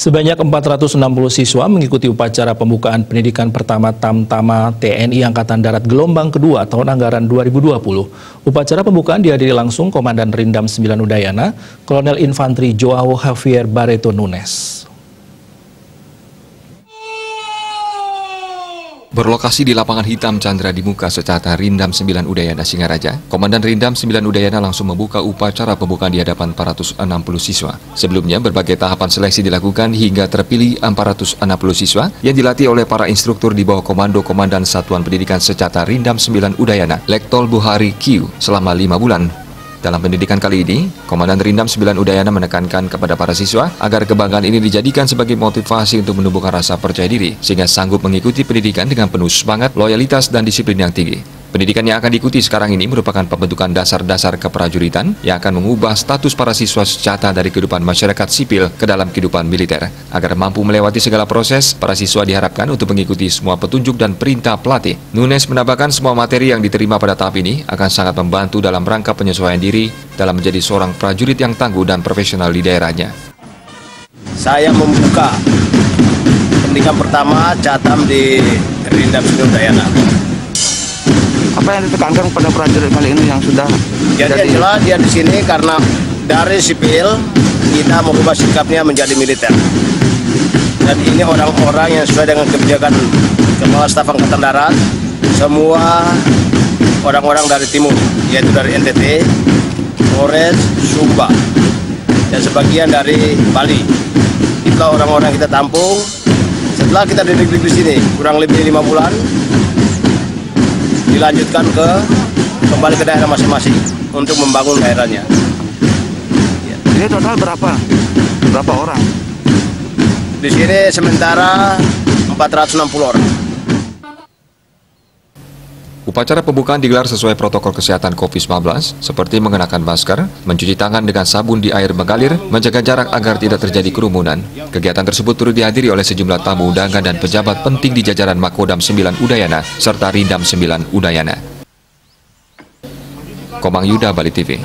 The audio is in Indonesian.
Sebanyak 460 siswa mengikuti upacara pembukaan pendidikan pertama Tamtama TNI Angkatan Darat gelombang kedua tahun anggaran 2020. Upacara pembukaan dihadiri langsung Komandan Rindam 9 Udayana, Kolonel Infantri Joao Javier Barreto Nunes. Berlokasi di lapangan hitam Chandra di Muka Secata Rindam 9 Udayana Singaraja, Komandan Rindam 9 Udayana langsung membuka upacara pembukaan di hadapan 460 siswa. Sebelumnya, berbagai tahapan seleksi dilakukan hingga terpilih 460 siswa yang dilatih oleh para instruktur di bawah Komando Komandan Satuan Pendidikan Secata Rindam 9 Udayana, Lektol Buhari Q, selama 5 bulan. Dalam pendidikan kali ini, Komandan Rindam 9 Udayana menekankan kepada para siswa agar kebanggaan ini dijadikan sebagai motivasi untuk menumbuhkan rasa percaya diri, sehingga sanggup mengikuti pendidikan dengan penuh semangat, loyalitas, dan disiplin yang tinggi. Pendidikan yang akan diikuti sekarang ini merupakan pembentukan dasar-dasar keprajuritan yang akan mengubah status para siswa secara dari kehidupan masyarakat sipil ke dalam kehidupan militer. Agar mampu melewati segala proses, para siswa diharapkan untuk mengikuti semua petunjuk dan perintah pelatih. Nunes menambahkan semua materi yang diterima pada tahap ini akan sangat membantu dalam rangka penyesuaian diri dalam menjadi seorang prajurit yang tangguh dan profesional di daerahnya. Saya membuka pendidikan pertama Catam di Rindam 9 Udayana. Apa yang ditekankan pada prajurit kali ini yang sudah Jadi jelas dia di sini karena dari sipil kita mengubah sikapnya menjadi militer. Dan ini orang-orang yang sesuai dengan kebijakan Kepala Staf Angkatan Darat, semua orang-orang dari timur, yaitu dari NTT, Flores, Sumba, dan sebagian dari Bali. Itulah orang-orang kita tampung. Setelah kita dididik di sini kurang lebih 5 bulan, dilanjutkan kembali ke daerah masing-masing untuk membangun daerahnya. Ini total berapa orang? Di sini sementara 460 orang. Upacara pembukaan digelar sesuai protokol kesehatan COVID-19, seperti mengenakan masker, mencuci tangan dengan sabun di air mengalir, menjaga jarak agar tidak terjadi kerumunan. Kegiatan tersebut turut dihadiri oleh sejumlah tamu undangan dan pejabat penting di jajaran Makodam 9 Udayana, serta Rindam 9 Udayana. Komang Yuda, Bali TV.